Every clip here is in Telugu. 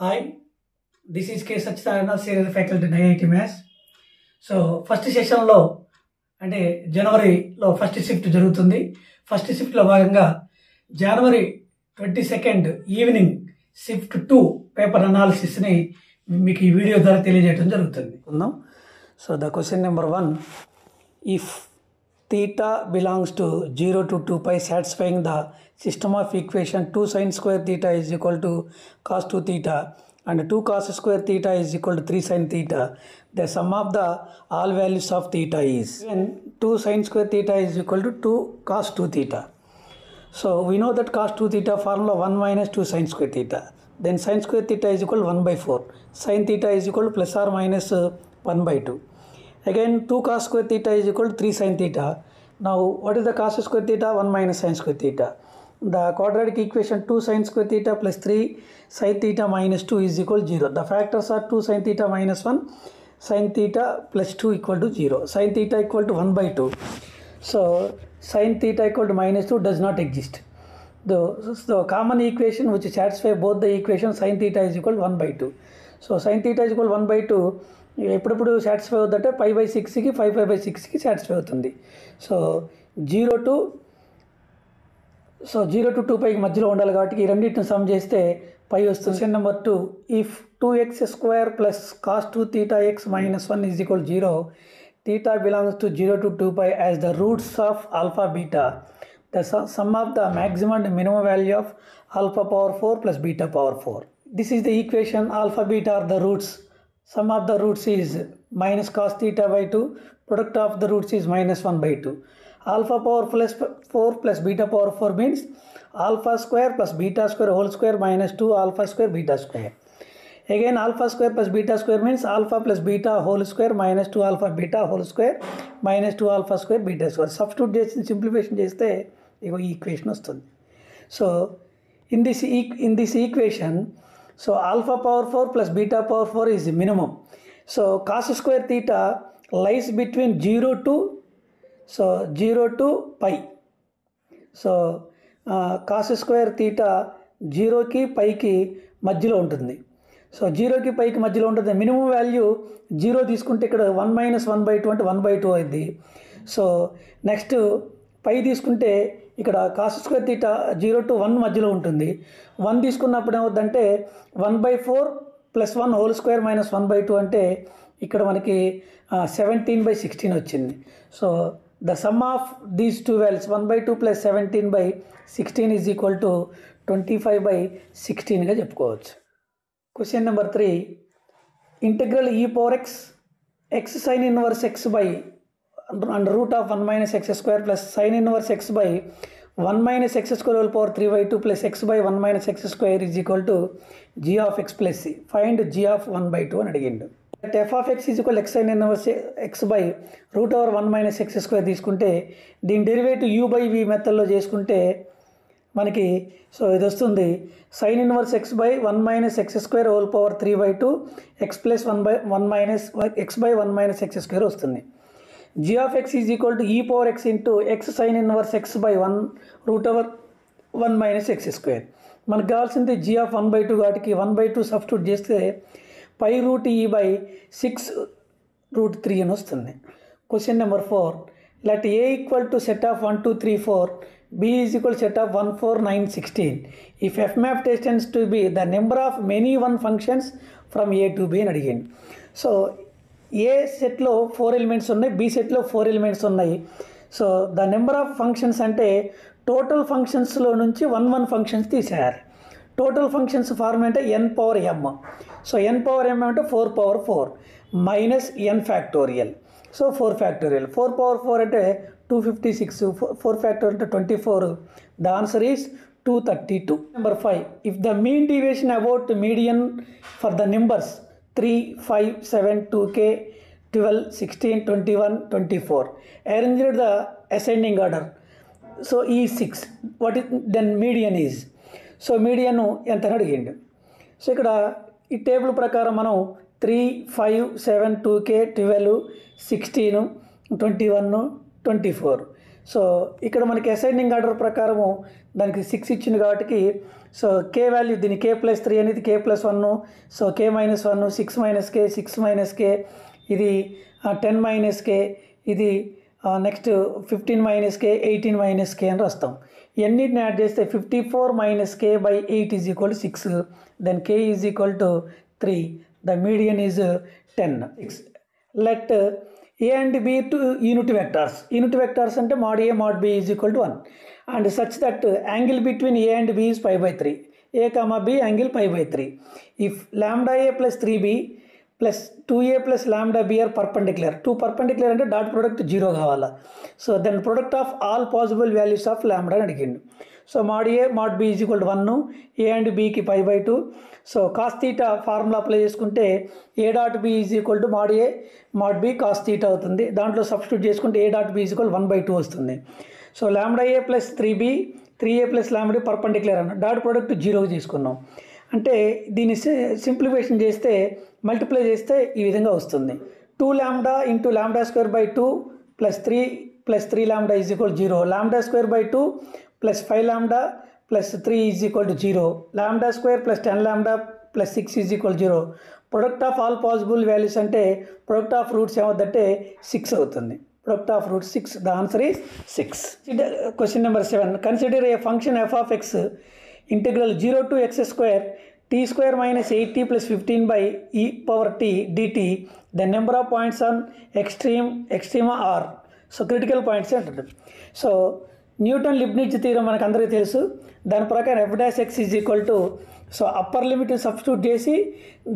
Hi, this is K. Sachitharana, Senior Faculty in IIT Maths. So first సెషన్లో అంటే జనవరిలో ఫస్ట్ షిఫ్ట్ జరుగుతుంది. ఫస్ట్ షిఫ్ట్లో భాగంగా జనవరి 22 ఈవినింగ్ షిఫ్ట్ 2 పేపర్ అనాలిసిస్ని మీకు ఈ వీడియో ద్వారా తెలియజేయడం జరుగుతుంది. So the question number 1, if theta belongs to 0 to 2 pi satisfying the system of equation 2 sin square theta is equal to cos 2 theta and 2 cos square theta is equal to 3 sin theta, the sum of the all values of theta is, and 2 sin square theta is equal to 2 cos 2 theta. So we know that cos 2 theta formula 1 minus 2 sin square theta, then sin square theta is equal to 1 by 4, sin theta is equal to plus or minus 1 by 2. Again 2 cos square theta is equal to 3 sin theta. Now what is the cos square theta? 1 minus sin square theta. The quadratic equation 2 sin square theta plus 3 sin theta minus 2 is equal to 0. The factors are 2 sin theta minus 1, sin theta plus 2 equal to 0. Sin theta equal to 1 by 2. So sin theta equal to minus 2 does not exist. The common equation which satisfies both the equations, sin theta is equal to 1 by 2. So sin theta is equal to 1 by 2. ఎప్పుడప్పుడు సాటిస్ఫై అవుతుందంటే పై బై 6కి 5/6కి సాటిస్ఫై అవుతుంది. సో 0 to 2 పైకి మధ్యలో ఉండాలి కాబట్టి ఈ రెండింటిని సమ్ చేస్తే పై వస్తుంది. Question number 2, if 2x² plus cos 2 theta x minus 1 is equal to 0, theta belongs to 0 to 2 pi as the roots of alpha beta, the sum of the maximum and minimum value of alpha power 4 plus beta power 4. This is the equation. Alpha beta are the roots. Sum of the roots is minus cos theta by 2, product of the roots is minus 1 by 2. Alpha power plus 4 plus beta power 4 means alpha square plus beta square whole square minus 2 alpha square beta square. Again alpha square plus beta square means alpha plus beta whole square minus 2 alpha beta whole square minus 2 alpha square beta square. Substitute చేసి సింప్లిఫికేషన్ చేస్తే ఇగో ఈ ఈక్వేషన్ వస్తుంది. So in this equation, so alpha power 4 plus beta power 4 is minimum. So cos square theta lies between 0 to pi. So cos square theta 0కి పైకి మధ్యలో ఉంటుంది. సో 0కి పైకి మధ్యలో ఉంటుంది. మినిమం వాల్యూ 0 తీసుకుంటే ఇక్కడ 1 minus 1 by 2 అంటే 1 by 2 అయింది. సో నెక్స్ట్ పై తీసుకుంటే ఇక్కడ కాస్ స్క్వేర్ తీటా 0 to 1 మధ్యలో ఉంటుంది. 1 తీసుకున్నప్పుడు ఏమవుతుందంటే 1/4 ప్లస్ 1 హోల్ స్క్వేర్ మైనస్ 1/2 అంటే ఇక్కడ మనకి 17/16 వచ్చింది. So the sum of these two values 1/2 plus 17/16 is equal to 25/16గా చెప్పుకోవచ్చు. Question number 3, integral e power x sin inverse x by under root of 1 minus x square plus sin inverse x by 1 minus x square whole power 3/2 plus x by 1 minus x square is equal to g of x plus c. Find g of 1/2 అని అడిగిండు. f of x is equal to x sin inverse x by root over 1 minus x square తీసుకుంటే దీని డెరివేటివ్ u by v మెథడ్లో చేసుకుంటే మనకి సో ఇది వస్తుంది sin inverse x by 1 minus x square whole power 3/2 x plus 1 minus x by 1 minus x square వస్తుంది. g of x is equal to e power x into x sin inverse x by 1 root over 1 minus x square. మనకు కావాల్సింది g of 1/2 వాటికి 1/2 సబ్స్టిట్యూట్ చేస్తే పై రూట్ e by 6 root 3 అని వస్తుంది. Question number 4, let a equal to set of 1 2 3 4, b is equal to set of 1 4 9 16 if f map tends to be the number of many one functions from a to b అని అడిగింది. సో ఏ సెట్లో 4 ఎలిమెంట్స్ ఉన్నాయి, బి సెట్లో 4 ఎలిమెంట్స్ ఉన్నాయి. So the number of functions అంటే టోటల్ ఫంక్షన్స్లో నుంచి 1 ఫంక్షన్స్ తీసేయాలి. టోటల్ ఫంక్షన్స్ ఫార్మ్ అంటే n power m. So n power m అంటే 4 power 4 minus n factorial. So 4 factorial. 4 power 4 అంటే 256, 4 ఫ్యాక్టోరియల్ అంటే 24. The answer is 232. Number 5, if the mean deviation about median for the numbers 3 5 7 2k 12 16 21 24 arranged the ascending order. So e 6, what is then median is? So median ఎంత అని అడిగిండు. సో ఇక్కడ ఈ టేబుల్ ప్రకారం మనం 3 5 7 2k 12 16 21 24. సో ఇక్కడ మనకి అసెండింగ్ ఆర్డర్ ప్రకారము దానికి 6 ఇచ్చింది కాబట్టి సో కే వాల్యూ దీని k+3 అనేది k+1, so k-1 6 - k 6 - k ఇది 10 - k ఇది నెక్స్ట్ 15 - k 18 - k అని రాస్తాం. ఇవన్నిటిని యాడ్ చేస్తే 54 - k/8 = 6. Then k = 3. The median is 10. Let A and B to unit vectors. Unit vectors అంటే mod A mod B = 1 and such that angle between A and B is π/3. A, B angle π/3. If lambda A plus 3B plus 2A plus lambda B are perpendicular. 2 perpendicular అంటే డాట్ ప్రోడక్ట్ 0 కావాలా. So then product of all possible values of lambda అని అడిగిండు. So mod A mod B = 1, A and Bకి π/2. So cos theta formula apply చేసుకుంటే A dot B = mod A mod B cos theta అవుతుంది. దాంట్లో సబ్స్టిట్యూట్ చేసుకుంటే A డాట్ B = 1/2 వస్తుంది. So lambda A plus 3B 3A plus lambda perpendicular అన్న డాట్ ప్రోడక్ట్ 0 చేసుకున్నాం. అంటే దీన్ని సింప్లిఫికేషన్ చేస్తే మల్టిప్లై చేస్తే ఈ విధంగా వస్తుంది. 2 lambda × λ² 2 + 3 + 3 lambda = 0. λ² 2 + 5 lambda + 3 = 0. λ² + 10 lambda + 6 = 0. Product of all possible values అంటే ప్రొడక్ట్ ఆఫ్ రూట్స్ ఏమవుతుందంటే 6 అవుతుంది. Product of root 6. The answer is 6. Question number 7. Consider A function f of x integral 0 to x² t² - 8t + 15/e⁻t dt. The number of points on extrema are. So critical points అంటారు. సో న్యూటన్ లిబ్నిట్జ్ థీరం మనకు అందరికీ తెలుసు. దాని ప్రకారం f'(x) సో అప్పర్ లిమిట్ని సబ్స్టిట్యూట్ చేసి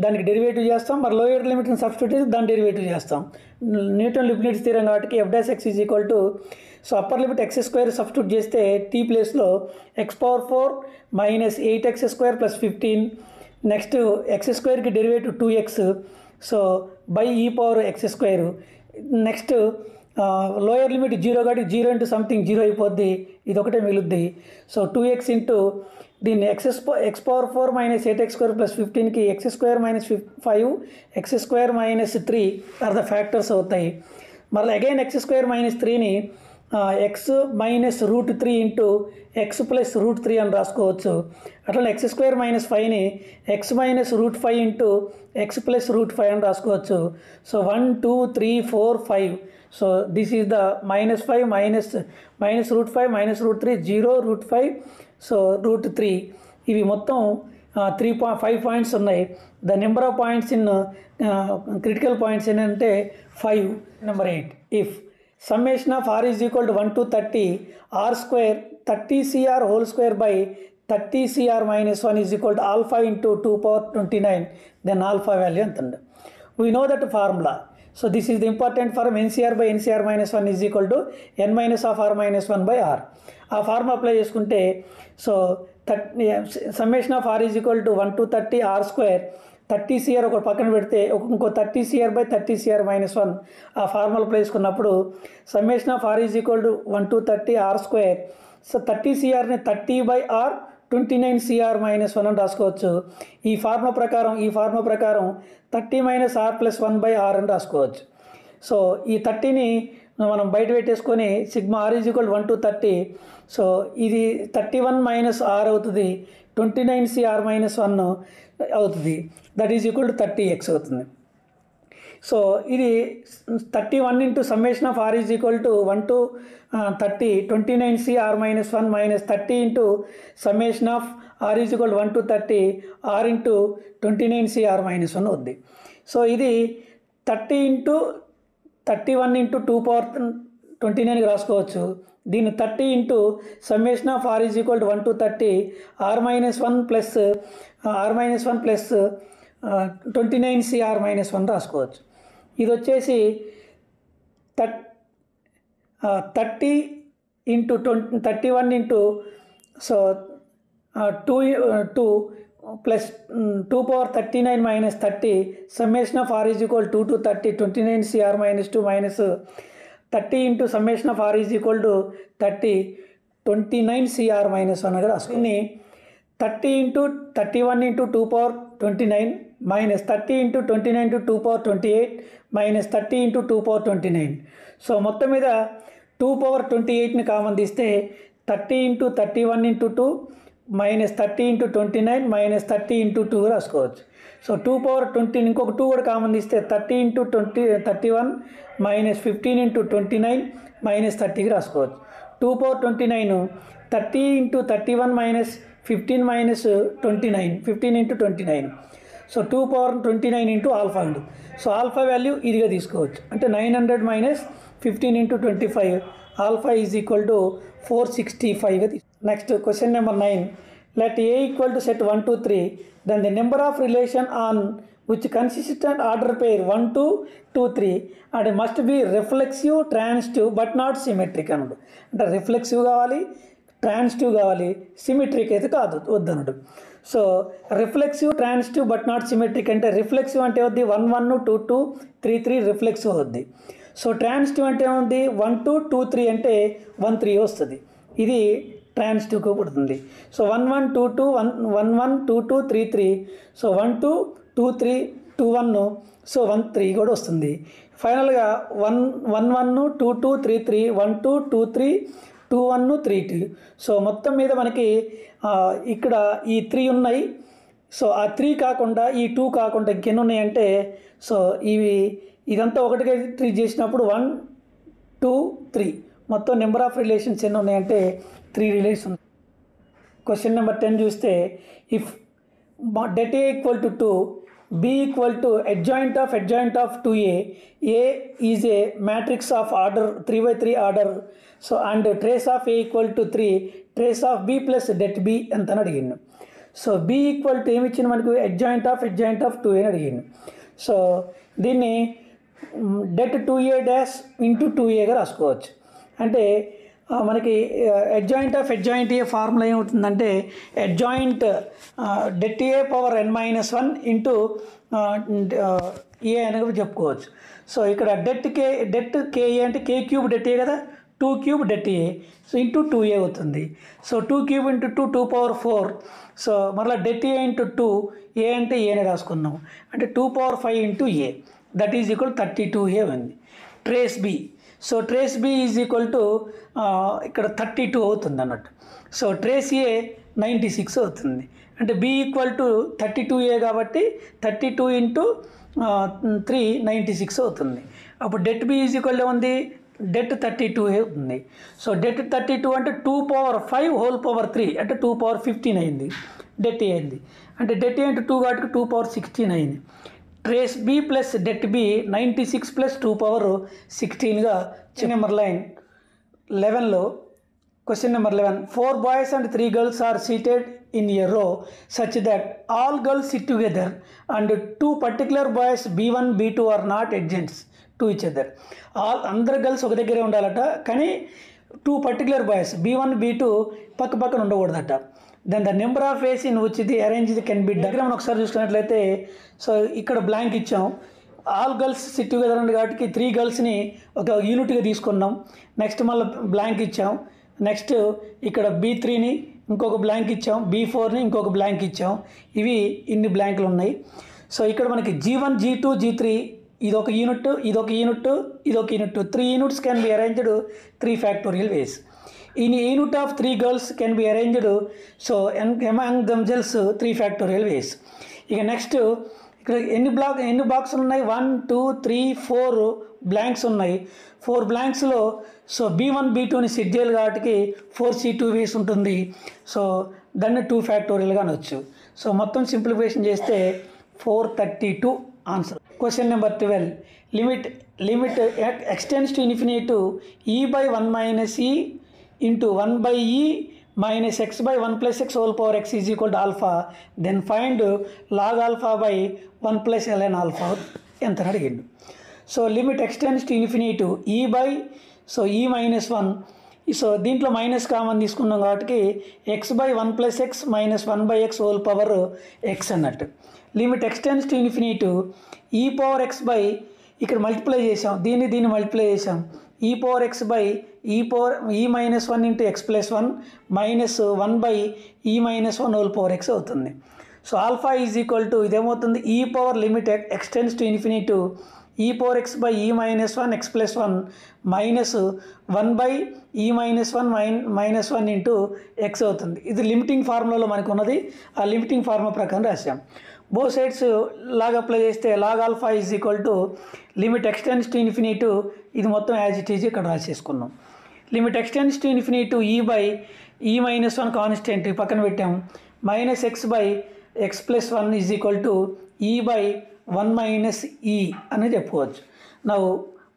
దానికి డెరివేటివ్ చేస్తాం, మరి లోయర్ లిమిట్ని సబ్స్టిట్యూట్ చేసి దాని డెరివేటివ్ చేస్తాం. న్యూటన్ లిబ్నిట్జ్ థీరం కాబట్టి f'(x) so upper limit x² substitute చేస్తే t ప్లేస్లో x⁴ - 8x² + 15. నెక్స్ట్ x²కి derivative 2x. So e⁻x². Next lower limit 0 కాబట్టి 0 × సంథింగ్ 0 అయిపోద్ది, ఇది ఒకటే మిగులుద్ది. సో 2x దీన్ని x⁴ - 8x² + 15కి x² - 5 x² - 3 are the factors అవుతాయి. మళ్ళీ అగైన్ x² - 3ని x - √3 × x + √3 అని రాసుకోవచ్చు. అట్లా x² - 5ని x - √5 × x + √5 అని రాసుకోవచ్చు. So 1 2 3 4 5. So this is the -5 -√5 -√3 0 √5 so √3. ఇవి మొత్తం 5 పాయింట్స్ ఉన్నాయి. The number of points in critical points ఏంటంటే 5. Number 8. If summation of r is equal to 1 to 30 r square 30 cr whole square by 30 cr minus 1 is equal to alpha into 2 power 29, then alpha value antanda. We know that formula. So this is the important form. NCR by NCR minus 1 is equal to n minus of r minus 1 by r. ఆ ఫార్ములా అప్లై చేసుకుంటే so summation of r is equal to 1 to 30 r square 30 cr ఒక పక్కన పెడితే ఇంకో 30 cr by 30 cr minus 1 ఆ ఫార్ములా అప్లై చేసుకున్నప్పుడు summation of r is equal to 1 to 30 r square. So 30 crని 30/r 29 cr minus 1 అని రాసుకోవచ్చు. ఈ ఫార్ములా ప్రకారం 30 - r + 1/r అని రాసుకోవచ్చు. సో ఈ 30ని మనం బయట పెట్టేసుకొని sigma r is equal to 1 to 30. So ఇది 31 - r అవుతుంది, 29 cr minus 1 అవుతుంది. That is equal to 30x అవుతుంది. సో ఇది 31 × summation of r is equal to 1 to 30 29 cr minus 1 minus 30 × summation of r is equal to 1 to 30 r × 29 cr minus 1 అవుద్ది. సో ఇది 30 × 31 × 2 power 29కి రాసుకోవచ్చు. దీన్ని 30 × summation of r is equal to 1 to 30 r minus 1 plus 29 cr minus 1 రాసుకోవచ్చు. ఇది వచ్చేసి 30 × 31 × so 2 plus 2 power 39 minus 30 summation of r is equal to 2 to 30 29 cr minus 2 minus 30 into summation of r is equal to 30 29 cr minus 1 అక్కడ రాసుకుని 30 into 31 into 2 power 29 minus 30 into 29 to 2 power 28 minus 30 into 2 power 29. So మొత్తం మీద 2 power 28ని కామన్ తీస్తే 30 into 31 into 2 minus 30 into 29 minus 30 into 2 రాసుకోవచ్చు. సో 2 power 20 ఇంకొక 2 కూడా కామన్ తీస్తే 30 into 31 minus 15 into 29 minus 30కి రాసుకోవచ్చు. 2 power 29 30 into 31 minus 15 minus 29 15 into 29. So 2 power 29 into alpha అండి. సో ఆల్ఫా వాల్యూ ఇదిగా తీసుకోవచ్చు. అంటే 900 minus 15 into 25 alpha is equal to 465గా తీసుకో. Next question number 9. Let A equal to set 1 2 3, then the number of relation on which consistent order pair 1 2 2 3 and must be reflexive, transitive but not symmetric అన్నాడు. అంటే రిఫ్లెక్సివ్ కావాలి, ట్రాన్సిటివ్ కావాలి, సిమెట్రిక్ అయితే కాదు వద్దన్నాడు. So reflexive, transitive but not symmetric అంటే రిఫ్లెక్సివ్ అంటే వద్ది 1 1 2 2 3 3 రిఫ్లెక్సివ్ అవుద్ది. సో ట్రాన్సిటివ్ అంటే ఏముంది 1 2 2 3 అంటే 1 3 వస్తుంది. ఇది ట్రాన్సిటివ్కి పడుతుంది. సో 1 1 2 2 1 1 2 2 3 3 సో 1 2 2 3 2 1 సో 1 3 కూడా వస్తుంది. ఫైనల్గా 1 1 1 2 2 3 3 1 2 2 3 2 1 3 2 సో మొత్తం మీద మనకి ఇక్కడ ఈ 3 ఉన్నాయి. సో ఆ 3 కాకుండా ఈ 2 కాకుండా ఇంకెన్ని ఉన్నాయంటే సో ఇదంతా ఒకటిగా ట్రీట్ చేసినప్పుడు 1 2 3 మొత్తం నెంబర్ ఆఫ్ రిలేషన్స్ ఎన్ని ఉన్నాయంటే 3 రిలేషన్స్. క్వశ్చన్ నెంబర్ 10 చూస్తే if det A equal to 2, B equal to adjoint of 2A, A is a matrix of order 3 by 3 order, so and trace of A equal to 3, trace of B plus det B ఎంత అని అడిగిండు. సో B ఈక్వల్ టు ఏమి ఇచ్చింది మనకు adjoint of 2A అని అడిగిండు. సో దీన్ని det 2A డాష్ ఇంటూ 2Aగా రాసుకోవచ్చు. అంటే మనకి adjoint of adjoint A formula ఏమవుతుందంటే adjoint det A power n-1 into A అని చెప్పుకోవచ్చు. సో ఇక్కడ det KA అంటే K క్యూబ్ det A కదా, 2 cube det A so into 2A అవుతుంది. So 2 cube into 2 2 power 4. So మరలా det A ఇంటూ 2 ఏ అంటే ఏ అని రాసుకున్నాం. అంటే 2 power 5 into A that is equal 32A ఉంది. Trace B, so trace B is equal to ఇక్కడ 32 అవుతుంది అన్నట్టు. సో ట్రేస్ ఏ 96 అవుతుంది. అంటే బి ఈక్వల్ టు 32A కాబట్టి 32 ఇంటూ 3 96 అవుతుంది. అప్పుడు det బి ఈజ్ ఈక్వల్ ఉంది det 32A ఉంది. సో det 32 అంటే 2 పవర్ 5 హోల్ పవర్ 3 అంటే 2 పవర్ 15 అయింది det A అయింది. అంటే det A అంటే 2 కాబట్టి 2 పవర్ 16 అయింది. Trace B plus det B 96 plus 2 power 16గా. నెంబర్ 11లో question number 11. 4 boys and 3 girls are seated in a row such that all girls sit together and 2 particular boys B1 B2 are not adjacent to each other. అందరు గర్ల్స్ ఒక దగ్గరే ఉండాలట, కానీ 2 పర్టికులర్ బాయ్స్ B1 B2 పక్క పక్కన ఉండకూడదట. Then the number of ways in which the arrange can be diagram ఒకసారి చూసుకున్నట్లయితే సో ఇక్కడ బ్లాంక్ ఇచ్చాం. ఆల్ గర్ల్స్ సిట్ టుగెదర్ ఉంది కాబట్టి 3 గర్ల్స్ని ఒక యూనిట్గా తీసుకున్నాం. నెక్స్ట్ మళ్ళీ బ్లాంక్ ఇచ్చాం. నెక్స్ట్ ఇక్కడ B3ని ఇంకొక బ్లాంక్ ఇచ్చాం, B4ని ఇంకొక బ్లాంక్ ఇచ్చాం. ఇవి ఇన్ని బ్లాంకులు ఉన్నాయి. సో ఇక్కడ మనకి G1 G2 G3 ఇదొక యూనిట్, ఇదొక యూనిట్, ఇదొక unit. 3 units can be arranged 3 factorial ways. In unit of 3 girls can be arranged so among themselves 3 factorial వేస్. ఇక నెక్స్ట్ ఇక్కడ ఎన్ని బాక్సులు ఉన్నాయి 1 2 3 4 బ్లాంక్స్ ఉన్నాయి. 4 బ్లాంక్స్లో సో B1 B2ని సెట్ చేయాలి కాబట్టి 4C2 వేసి ఉంటుంది. సో దాన్ని 2 ఫ్యాక్టోరియల్గా అనొచ్చు. సో మొత్తం సింప్లిఫికేషన్ చేస్తే 432 answer. Question number 12. Limit x tends to infinity E by 1 minus E into 1 by E minus x by 1 plus x whole power x is equal to alpha, then find log alpha by 1 plus ln alpha ఎంత అడిగిండు. So limit x tends to infinity E by so E minus 1. So దీంట్లో మైనస్ కామన్ తీసుకున్నాం కాబట్టి x by 1 plus x minus 1 by x whole power x అన్నట్టు. Limit x tends to infinity E power x by ఇక్కడ మల్టిప్లై చేసాం, దీన్ని మల్టిప్లై చేసాం. E power x by E minus 1 into x plus 1 minus 1 by E minus 1 whole power x అవుతుంది. So alpha is equal to ఇదేమవుతుంది E power limit x tends to infinity e power x by e minus 1 x plus 1 minus 1 by e minus 1 minus 1 into x అవుతుంది. ఇది లిమిటింగ్ ఫార్ములాలో మనకు ఉన్నది. ఆ లిమిటింగ్ ఫార్ములా ప్రకారం రాసాం. బోత్ సైడ్స్ లాగ్ అప్లై చేస్తే log alpha is equal to limit x tends to infinity, ఇది మొత్తం యాజ్ ఇట్ ఈజ్ ఇక్కడ రాసేసుకున్నాం. Limit x tends to infinity e by e minus 1 constant పక్కన పెట్టాం, minus x by x plus 1 is equal to e by 1 minus e అని చెప్పుకోవచ్చు. నవ్వు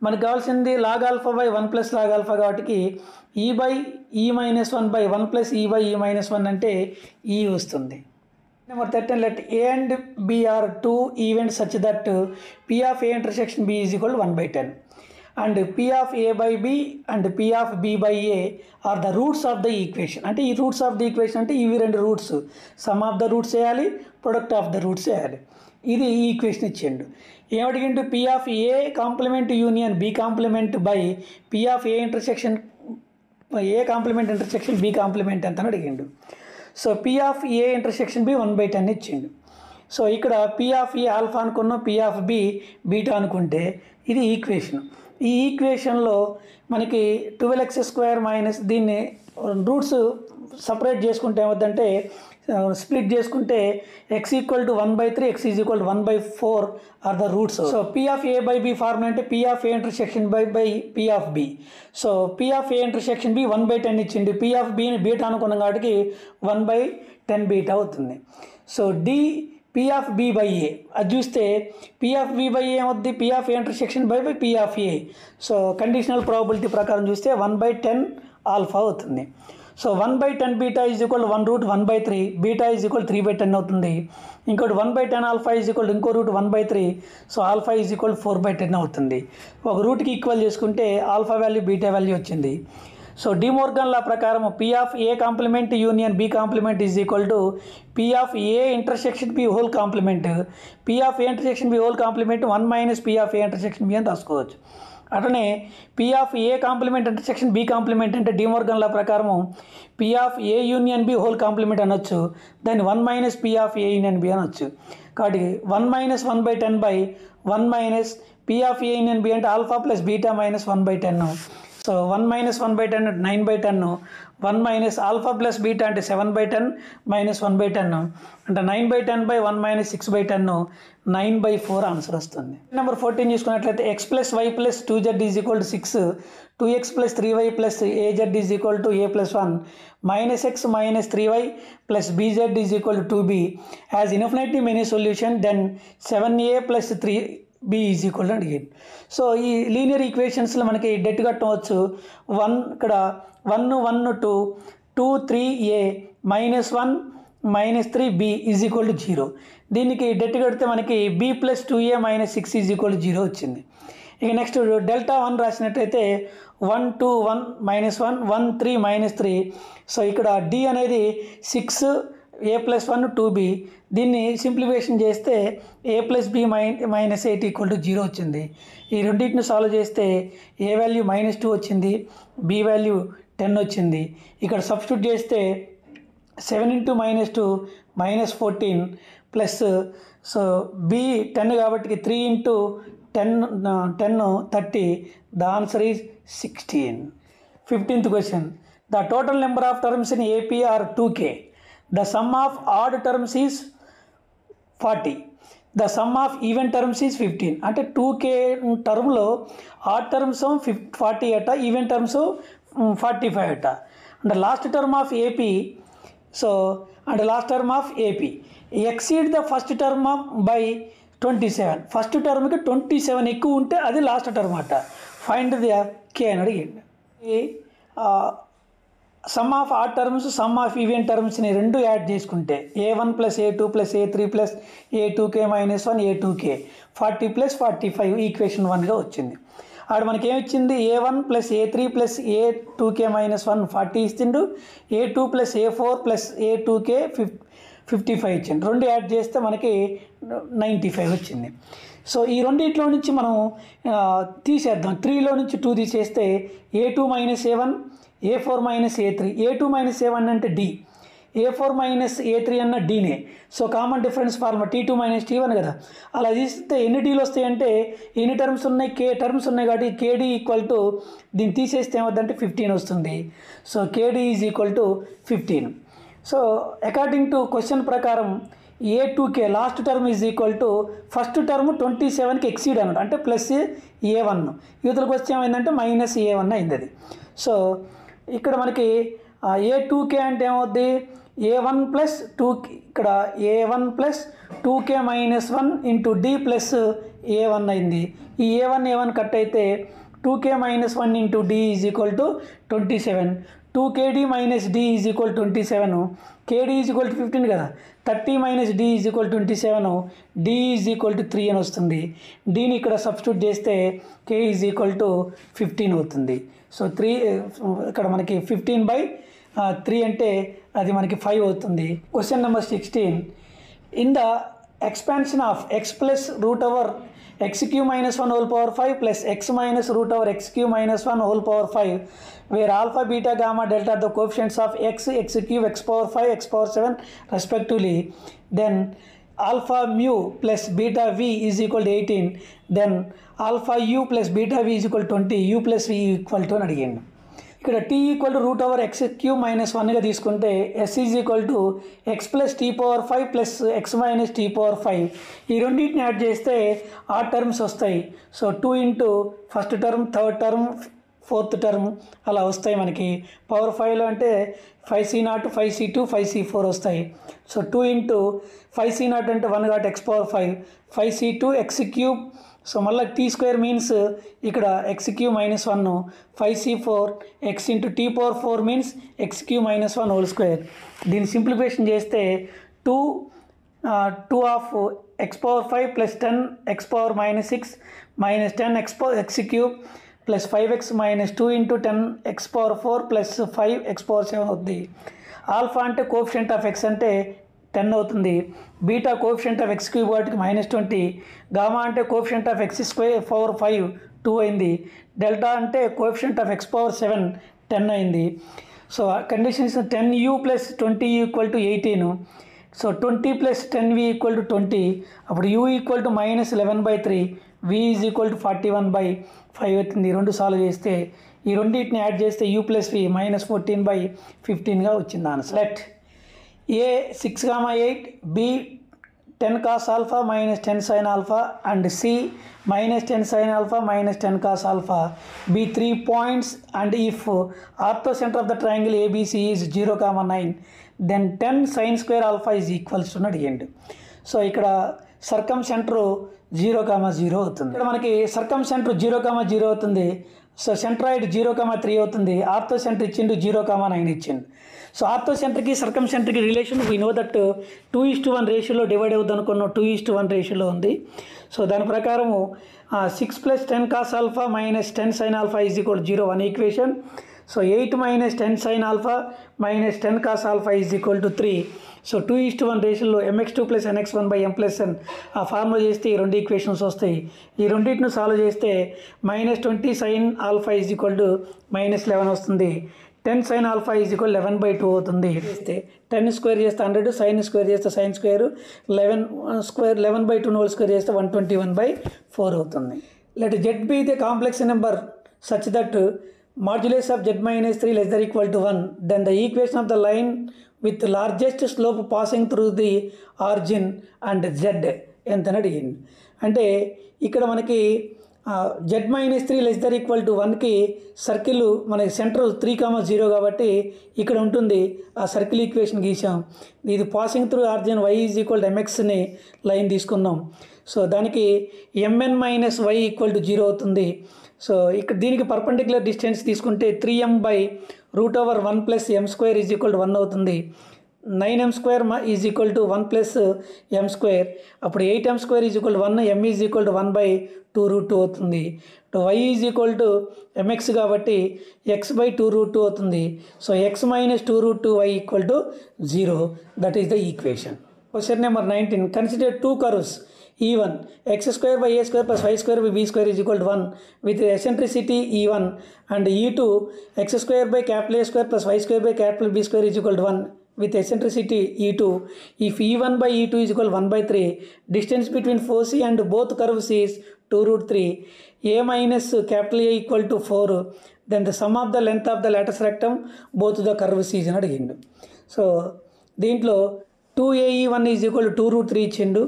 మనకు కావాల్సింది log alpha by 1 plus log alpha, కాబట్టి e by e minus 1 by 1 plus ఈ బై ఈ మైనస్ 1 అంటే ఈ వస్తుంది. Number 13, let A and B are two events such that P of A intersection B is equal to 1 by 10 and P of A by B and P of B by A are the roots of the equation. అంటే ఈ రూట్స్ ఆఫ్ ది ఈక్వేషన్ అంటే ఇవి రెండు roots, sum of the roots వేయాలి, ప్రొడక్ట్ ఆఫ్ ద రూట్స్ వేయాలి. ఇది ఈ ఈక్వేషన్ ఇచ్చిండు. ఏమడిగిండు? P of A complement union B complement by P of A intersection A complement intersection B complement ఎంత అని అడిగిండు. So P of A intersection B 1 by 10 ఇచ్చిండు. సో ఇక్కడ P of A ఆల్ఫా అనుకున్నాం, P of B బీటా అనుకుంటే ఇది ఈక్వేషన్. ఈ ఈక్వేషన్లో మనకి 12x² మైనస్ దీన్ని రూట్స్ సపరేట్ చేసుకుంటే ఏమవుతుందంటే స్ప్లిట్ చేసుకుంటే x equal to 1/3 x is equal to 1/4 are the roots. So P of A by B formula అంటే P of A intersection by P of B. So P of A intersection B 1 by 10 ఇచ్చింది. P of Bని బీటా అనుకున్నాం కాబట్టి 1 by 10 బీటా అవుతుంది. So D P of B by A అది చూస్తే P of B by A ఏమవుద్ది? P of A intersection by P of A. So conditional probability ప్రకారం చూస్తే 1 by 10 ఆల్ఫా అవుతుంది. So 1 by 10 beta is equal 1 root 1/3, beta is equal 3/10 అవుతుంది. ఇంకోటి 1 by 10 ఆల్ఫా ఈజ్ ఈక్వల్ ఇంకో root 1/3, so alpha is equal 4/10 అవుతుంది. ఒక రూట్కి ఈక్వల్ చేసుకుంటే ఆల్ఫా వాల్యూ బీటా వాల్యూ వచ్చింది. సో డిమోర్గన్ లా ప్రకారం P of A complement union B complement is equal to P of A intersection B whole complement, P of A intersection B whole complement 1 minus P of A intersection B అని రాసుకోవచ్చు. అట్లనే P of A complement intersection B complement అంటే డిమోర్గన్ లా ప్రకారం P of A union B whole complement అనొచ్చు, దాన్ని 1 minus P of A union B అనొచ్చు. కాబట్టి 1 minus 1/10 by 1 minus P of A union B అంటే alpha plus beta minus 1/10. So 1 minus 1/10 అంటే 9/10, 1 మైనస్ ఆల్ఫా ప్లస్ బీటా అంటే 7/10 మైనస్ 1/10 అంటే 9/10 బై 1 మైనస్ 6/10, 9/4 ఆన్సర్ వస్తుంది. నెంబర్ 14 చూసుకున్నట్లయితే x plus y plus 2z is equal to 6, 2x plus 3y plus az is equal to a plus 1, minus x minus 3y plus bz is equal to 2b as infinity many solution then 7a plus 3b is equal to అడిగింది. సో ఈ లీనియర్ ఈక్వేషన్స్లో మనకి డెట్ కట్టవచ్చు. 1 ఇక్కడ 1 1 2 2 3a minus 1 minus 3b is equal to 0. దీనికి డెట్ కడితే మనకి b plus 2a minus 6 is equal to 0 వచ్చింది. ఇక next delta 1 రాసినట్టయితే 1 2 1 minus 1 1 3 minus 3. So ఇక్కడ d అనేది 6 a ప్లస్ 1 2b, దీన్ని సింప్లిఫికేషన్ చేస్తే a plus b minus 8 equal to 0 వచ్చింది. ఈ రెండింటిని సాల్వ్ చేస్తే a వాల్యూ -2 వచ్చింది, b వాల్యూ 10 వచ్చింది. ఇక్కడ సబ్స్టిట్యూట్ చేస్తే 7 ఇంటూ -2 -14 ప్లస్ సో b 10 కాబట్టి 3 into 10 30, the answer is 16. 15th question, the total number of terms in AP are 2k. The sum of odd terms is 40. The sum of even terms is 15. అంటే 2k టర్మ్లో ఆడ్ టర్మ్స్ 40 అట, ఈవెన్ టర్మ్స్ 45 అట. And last term of AP, so and last term of AP exceed the first term by 27. First టర్మ్కి 27 ఎక్కువ ఉంటే అది లాస్ట్ టర్మ్ అట. ఫైండ్ ద k అని అడిగింది. Sum of odd terms sum of even టర్మ్స్ని రెండు యాడ్ చేసుకుంటే a1 plus a2 plus a3 plus a2k minus 1 a2k 40 plus 45 equation 1గా వచ్చింది. ఆడ మనకి ఏమిచ్చింది? a1 plus a3 plus a2k minus 1 40 ఇచ్చిండు, a2 plus a4 plus a2k 55 ఇచ్చిండు. రెండు యాడ్ చేస్తే మనకి 95 వచ్చింది. సో ఈ రెండిట్లో నుంచి మనం తీసేద్దాం. 3లో నుంచి 2 తీసేస్తే a2 minus a1 a4 minus a3, a2 minus a1 అంటే d, A4 మైనస్ A3 అన్న డీనే. So common difference formula T2 minus T1 కదా. అలా తీస్తే ఎన్ని డీలు వస్తాయంటే ఎన్ని టర్మ్స్ ఉన్నాయి, K టర్మ్స్ ఉన్నాయి కాబట్టి KD ఈక్వల్ టు దీన్ని తీసేస్తే ఏమవుతుందంటే 15 వస్తుంది. So KD is equal to 15. So according to question ప్రకారం A2K last term is equal to first term 27కి ఎక్సీడ్ అన్నమాట, అంటే ప్లస్ A1. యూతలకు వచ్చి ఏమైందంటే మైనస్ A1 అయింది అది. సో ఇక్కడ మనకి A2K అంటే ఏమవుద్ది, A1 ప్లస్ 2, ఇక్కడ A1 plus 2K minus 1 into D plus A1 అయింది. ఈ A1 కట్ అయితే 2K minus 1 into D is equal to 27. 2KD minus D is equal 27. KD is equal to 15 కదా. 30 minus D is equal 27. D is equal to 3 అని వస్తుంది. Dని ఇక్కడ సబ్స్టిట్యూట్ చేస్తే K ఈజ్ ఈక్వల్ టు 15 అవుతుంది. సో 3 ఇక్కడ మనకి 15/3 అంటే అది మనకి 5 అవుతుంది. Question number 16. In the expansion of x plus root over x³ minus 1 whole power 5 plus x minus root over x³ minus 1 whole power 5 where alpha beta gamma delta the coefficients of x, x³ x power 5, x power 7 respectively, then alpha mu plus beta v is equal to 18, then alpha u plus beta v is equal to 20, u plus v equal to అని అడిగాను. ఇక్కడ t equal to root over x³ minus 1గా తీసుకుంటే s is equal to x plus t power 5 plus x minus t power 5. ఈ రెండింటిని యాడ్ చేస్తే ఆ టర్మ్స్ వస్తాయి. So 2 into first term, third term, fourth term అలా వస్తాయి మనకి. పవర్ 5లో అంటే 5c0, 5c2, 5c4 వస్తాయి. సో 2 ఇంటూ 5c0 అంటే 1 కాబట్టి x power 5, 5c2 x³. So మళ్ళీ t² మీన్స్ ఇక్కడ x³ minus 1, 5c4 x into t power 4 means x³ minus 1 whole square. దీన్ని సింప్లిఫికేషన్ చేస్తే 2 of x power 5 plus 10 x power minus 6 minus 10 x³ plus 5x minus 2 into 10 x power 4 plus 5 x power 7 అవుతుంది. ఆల్ఫా అంటే కోఎఫిషియంట్ ఆఫ్ x అంటే 10 అవుతుంది. బీటా కోఎఫిషియంట్ ఆఫ్ x³ వాటికి మైనస్ 20. గామా అంటే కోఎఫిషియంట్ ఆఫ్ x² పవర్ 5 2 అయింది. డెల్టా అంటే కోఎఫిషియంట్ ఆఫ్ x పవర్ 7 10 అయింది. So conditions 10u plus 20 equal to 18. So 20 plus 10v equal to 20. అప్పుడు u equal to minus 11/3, v is equal to 41/5 అవుతుంది. రెండు సాల్వ్ చేస్తే ఈ రెండింటిని యాడ్ చేస్తే u ప్లస్ v మైనస్ 14/15గా వచ్చింది answer. Let a 6,8, b 10 cos alpha minus 10 sin alpha and c minus 10 sin alpha minus 10 cos alpha be 3 points, and if orthocenter of the triangle ABC is 0,9 then 10 sin square alpha is equals to అడిగండి. సో ఇక్కడ సర్కమ్ సెంటర్ 0,0 అవుతుంది. ఇక్కడ మనకి సర్కమ్ సెంటర్ 0,0 అవుతుంది. సో సెంట్రాయిడ్ 0,3 అవుతుంది. ఆర్థో సెంటర్ ఇచ్చిండు 0,9 ఇచ్చిండు. సో ఆర్థో సెంటర్కి సర్కమ్ సెంటర్కి రిలేషన్ వీ నో దట్ 2:1 రేషియోలో డివైడ్ అవుతుంది అనుకున్నాం. 2:1 రేషియోలో ఉంది. సో దాని ప్రకారము 6 plus 10 cos alpha minus 10 sine alpha is equal 0 1 equation. So 8 minus 10 sine alpha minus 10 cos alpha is equal to 3. So 2:1 రేషియోలో mx2 plus nx1/m plus n ఆ ఫార్ములా చేస్తే ఈ రెండు ఈక్వేషన్స్ వస్తాయి. ఈ రెండింటిని సాల్వ్ చేస్తే minus 20 sine alpha is equal to minus 11 వస్తుంది. 10 సైన్ ఆల్ఫా ఈజ్ ఈక్వల్ 11/2 అవుతుంది. చేస్తే 10 స్క్వేర్ చేస్తే 100, సైన్ స్క్వేర్ చేస్తే sine square, 11 square 11/2 whole square చేస్తే 121/4 అవుతుంది. Let z be the complex number such that modulus of z minus 3 less than equal to 1, then the equation of the line with largest slope passing through the origin and z ఎంత అడిగింది. అంటే ఇక్కడ మనకి z-3 less than equal to 1కి సర్కిల్ మన సెంటర్ 3,0 కాబట్టి ఇక్కడ ఉంటుంది. ఆ సర్కిల్ ఈక్వేషన్ గీసాం. ఇది passing through origin y is equal to mxని లైన్ తీసుకున్నాం. సో దానికి mn minus y equal to 0 అవుతుంది. సో ఇక్కడ దీనికి పర్పెండిక్యులర్ డిస్టెన్స్ తీసుకుంటే 3m/1 plus m² is equal to 1 అవుతుంది. 9m² is equal to 1 plus m². అప్పుడు 8m² is equal to 1, m is equal to 1/2√2 అవుతుంది. y is equal to mx కాబట్టి x/2√2 అవుతుంది. So x minus 2√2y equal to 0. That is the equation. Question number 19. Consider 2 curves E1 x² + a² + b² is equal to 1 with eccentricity E1 and E2 x² + A² + y² + B² is equal to 1 with eccentricity E2. If E1 by E2 is equal 1 by 3, distance between foci and both curves is 2 root 3. A minus capital A equal to 4. Then the sum of the length of the lattice rectum both the curves is అని అడిగిండు. సో దీంట్లో 2AE1 is equal to 2 root 3 ఇచ్చిండు.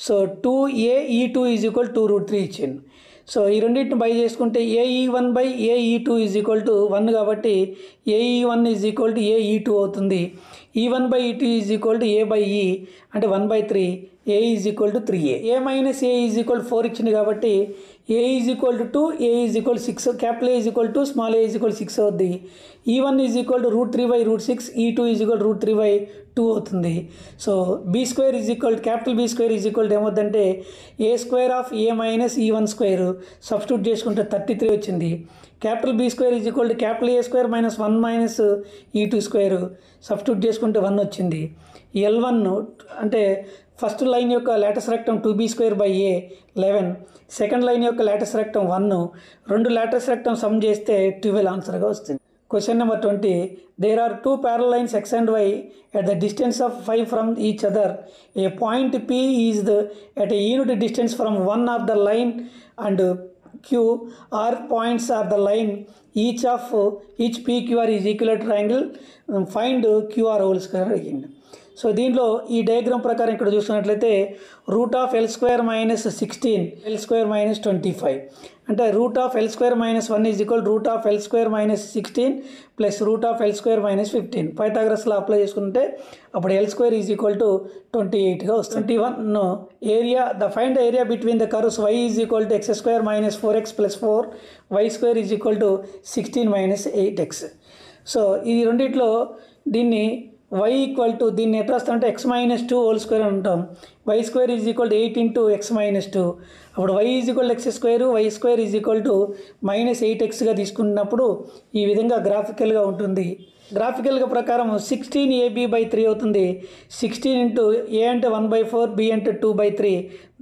So 2AE2 is equal to 2 root 3 ఇచ్చిండు. సో ఈ రెండింటిని బై చేసుకుంటే AE1 by AE2 is equal to 1 కాబట్టి AE1 is equal to AE2 అవుతుంది. E1 by E2 is equal to A by E అంటే 1 by 3. A is equal to 3A. A minus A is equal 4 ఇచ్చింది కాబట్టి A is equal to 2, A is equal 6, capital A is equal to small A is equal 6 అవుద్ది. E1 is equal to root 3 by root 6, E2 is equal route 3 by 2 అవుతుంది. So B square is equal capital B square is equal ఏమవుతుందంటే A square of A minus E1 square substitute చేసుకుంటే 33 వచ్చింది. Capital B square is equal to capital A square minus 1 minus E2 square substitute చేసుకుంటే 1 వచ్చింది. L1 అంటే ఫస్ట్ లైన్ యొక్క Lotus rectum 2B square by A 11, second line యొక్క లాటస్ రెక్టమ్ 1, రెండు లాటస్ రెక్టమ్ సమ్ చేస్తే 12 ఆన్సర్గా వస్తుంది. Question number 20. There are two parallel lines x and y at the distance of 5 from each other. A point P is at a unit distance from one of the line and Q are points of the line. Each PQR is equilateral triangle. Find QR whole square again. So దీంట్లో ఈ డయాగ్రామ్ ప్రకారం ఇక్కడ చూసినట్లయితే root of L square minus 16 L square minus 25 అంటే root of L square minus 1 is equal root of L square minus 16 plus root of L square minus 15. పైథాగరస్లో అప్లై చేసుకుంటే అప్పుడు L square is equal to 28గా వస్తుంది. 21 area find the area between the curves y is equal to x square minus 4x plus 4, y square is equal to 16 minus 8x. So ఈ రెండిట్లో దీన్ని y ఈక్వల్ టు దీన్ని ఎట్లా వస్తుందంటే x మైనస్ 2 హోల్ స్క్వేర్ అని ఉంటాం. Y square is equal to 8 into x minus 2. అప్పుడు y is equal x square, y square is equal to minus 8xగా తీసుకున్నప్పుడు ఈ విధంగా గ్రాఫికల్గా ఉంటుంది. గ్రాఫికల్గా ప్రకారం 16AB బై 3 అవుతుంది. 16 ఇంటూ A అంటే 1/4, B అంటే 2/3.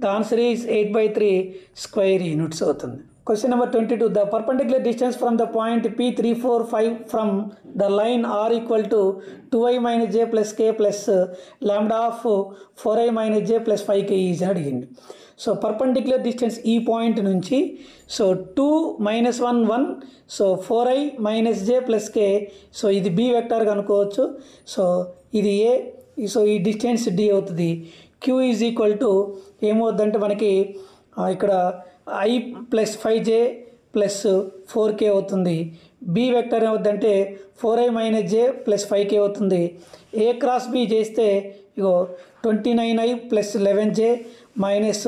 The answer is 8/3 square units అవుతుంది. Question number 22. The perpendicular distance from the point P3, 4, 5 from the line R equal to 2i minus j plus k plus lambda of 4i minus j plus 5k is అడిగింది. సో పర్పెండిక్యులర్ డిస్టెన్స్ ఈ పాయింట్ నుంచి so 2 minus 1 1, so 4i minus j plus k. So ఇది బి వెక్టార్గా అనుకోవచ్చు. సో ఇది ఏ, సో ఈ డిస్టెన్స్ డి అవుతుంది. క్యూ ఈజ్ ఈక్వల్ టు ఏమవుద్దంటే మనకి ఇక్కడ i plus 5j plus 4k అవుతుంది. బి వెక్టర్ ఏమవుతుందంటే 4i minus j plus 5k అవుతుంది. ఏ క్రాస్ బి చేస్తే ఇగో 29i plus 11j minus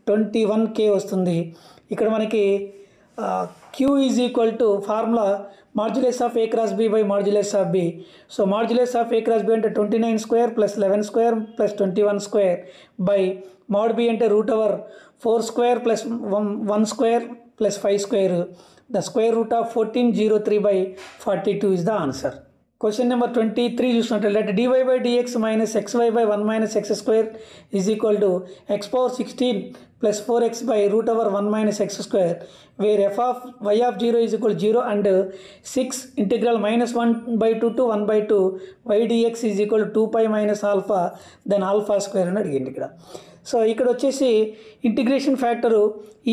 21k వస్తుంది. ఇక్కడ మనకి q is equal to formula modulus of a cross b by modulus of b. So modulus of a cross b అంటే 29 square plus 11 square plus 21 square by mod b అంటే root over 4 square plus 1 square plus 5 square. The square root of 1403 by 42 is the answer. Question number 23 చూసినట్లయితే dy by dx minus xy by 1 minus x square is equal to x power 16 plus 4x by root over 1 minus x square where f of y of 0 is equal 0 and 6 integral minus 1/2 to 1/2 y dx is equal 2π minus alpha then alpha square అని అడిగింది ఇక్కడ. సో ఇక్కడ వచ్చేసి integration factor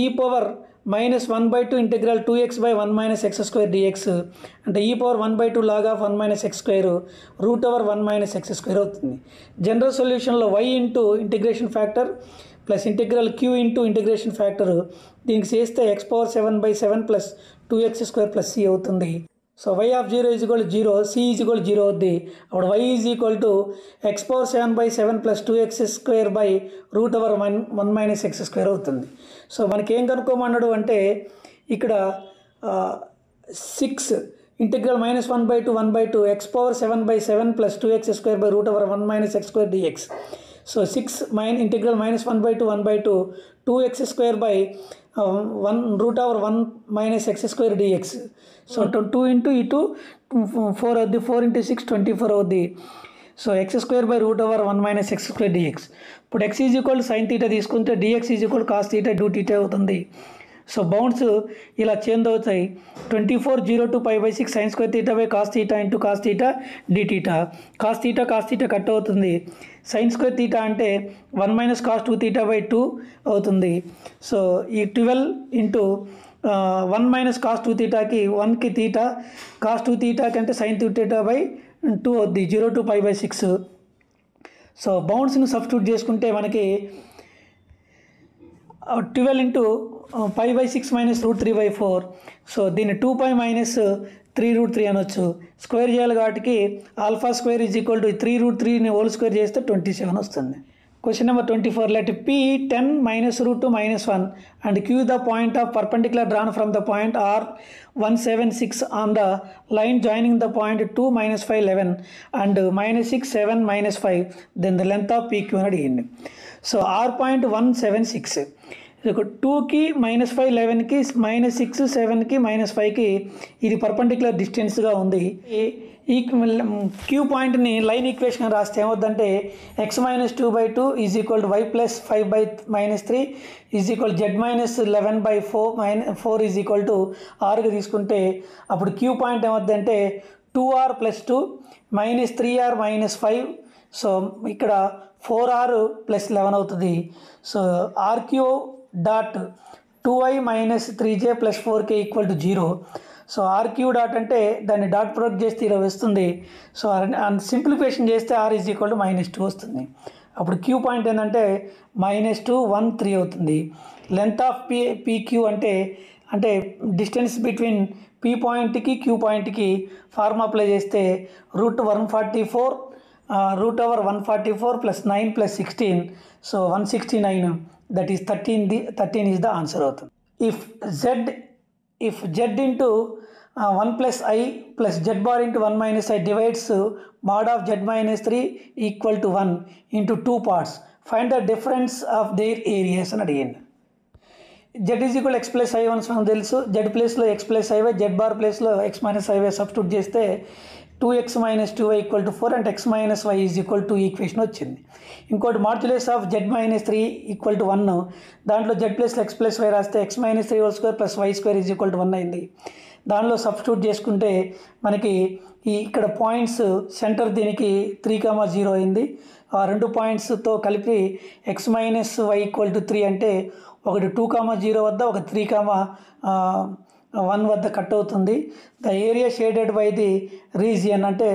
e power minus 1/2 integral 2x by 1 minus x square dx అంటే e power 1/2 log of 1 minus x square root over 1 minus x square అవుతుంది. జనరల్ సొల్యూషన్లో y into integration factor plus integral q into integration factor దీనికి చేస్తే x power 7/7 plus 2x square plus c అవుతుంది. So y of 0 is equal 0, c is equal 0 అవుద్ది. అప్పుడు y is equal to x power 7/7 plus 2x square by root over 1 minus x square అవుతుంది. సో మనకి ఏం కనుక్కోమన్నాడు అంటే ఇక్కడ 6 integral minus 1/2 1/2 x power 7/7 plus 2x square by root over 1 minus x square dx. So 6 integral minus 1/2 1/2 2x square by 1 root over 1 minus x square dx. So 2 into ఇటు 4 అవుద్ది, 4 ఇంటూ 6 24 అవుద్ది. So x square by root over 1 minus x square dx. ఇప్పుడు x is equal sine theta తీసుకుంటే dx is equal cos theta do theta అవుతుంది. సో బౌండ్స్ ఇలా చేంజ్ అవుతాయి. 24 0 to π/6 sin square theta by cos theta into cos theta dθ. cos theta cut అవుతుంది. sin square theta అంటే 1 minus cos 2 theta by 2 అవుతుంది. సో ఈ 12 into 1 minus cos 2 thetaకి 1కి theta, cos 2 theta కంటే sin 2 theta by 2 అవుద్ది, 0 to π/6. సో బౌండ్స్ని సబ్స్టిట్యూట్ చేసుకుంటే మనకి 12 into π/6 minus √3/4. సో దీన్ని 2π minus 3√3 అనొచ్చు. స్క్వేర్ చేయాలి కాబట్టి alpha square is equal to 3√3ని హోల్ స్క్వేర్ చేస్తే 27 వస్తుంది. Question number 24. Let P 10 minus √2 minus 1 and Q the point of perpendicular drawn from the point R 176 on the line joining the point 2 minus 5 11 and minus 6 7 minus 5. Then the length of PQ అని అడిగింది. సో R point 176 2కి -5 11కి -6 7కి -5కి ఇది పర్పెండిక్యులర్ డిస్టెన్స్గా ఉంది. ఈ క్యూ పాయింట్ని లైన్ ఈక్వేషన్ రాస్తే ఏమవుద్దంటే x - 2/2 is equal to y + 5/-3 is equal z-11/4 is equal to ఆర్గా తీసుకుంటే అప్పుడు queue point ఏమవుద్దంటే 2r + 2 -3r -5. So ఇక్కడ 4r + 11 అవుతుంది. So RQ dot 2i - 3j + 4k equal to 0. So RQ dot అంటే దాన్ని డాట్ ప్రొడక్ట్ చేస్తే ఇలా వస్తుంది. సో సింప్లిఫికేషన్ చేస్తే r ఈజ్ ఈక్వల్ టు -2 వస్తుంది. అప్పుడు క్యూ పాయింట్ ఏంటంటే -2 1 3 అవుతుంది. లెంత్ ఆఫ్ పీక్యూ అంటే డిస్టెన్స్ బిట్వీన్ పీ పాయింట్కి క్యూ పాయింట్కి ఫార్ములా అప్లై చేస్తే √144 √144 + 9 + 16. So 169, that is 13 is the answer అవుతుంది. If z into 1 + i plus z bar into 1 - i divides mod of z - 3 equal to 1 into 2 parts, find the difference of their areas అని అడిగింది. z is equal to x plus i once మనకు తెలుసు. z ప్లేస్లో x plus iy, z bar ప్లేస్లో x - iy సబ్స్టిట్యూట్ చేస్తే 2x - 2y = 4 అంటే x - y is equal to equation వచ్చింది. ఇంకోటి మాడ్యులస్ ఆఫ్ z - 3 = 1, దాంట్లో z ప్లస్లో x plus y రాస్తే x - 3² + y² is equal to 1 అయింది. దానిలో సబ్స్టిట్యూట్ చేసుకుంటే మనకి ఇక్కడ పాయింట్స్ సెంటర్ దీనికి 3, 0 అయింది. ఆ రెండు పాయింట్స్తో కలిపి x - y = 3 అంటే ఒకటి 2, 0 వద్ద, ఒక 3, 1 వద్ద కట్ అవుతుంది. The area shaded by the region అంటే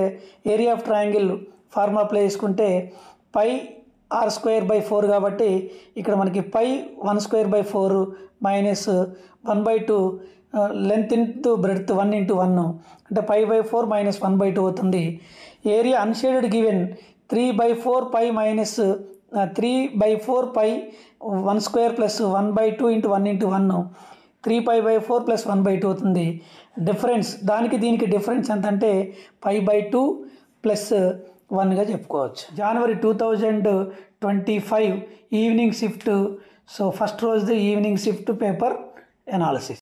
area of triangle formula apply చేసుకుంటే πr² / 4 కాబట్టి ఇక్కడ మనకి π1² / 4 -1/2 లెంత్ ఇంటూ బ్రెడ్త్ 1 × 1 అంటే π/4 -1/2 అవుతుంది. ఏరియా అన్షేడెడ్ గివెన్ 3/4 π - 3/4 π 1² + 1/2 × 1 × 1 3π/4 + 1/2 అవుతుంది. డిఫరెన్స్ దానికి దీనికి డిఫరెన్స్ ఎంత అంటే π/2 + 1గా చెప్పుకోవచ్చు. January 2025 evening shift. So first రోజుది ఈవినింగ్ షిఫ్ట్ పేపర్ ఎనాలిసిస్.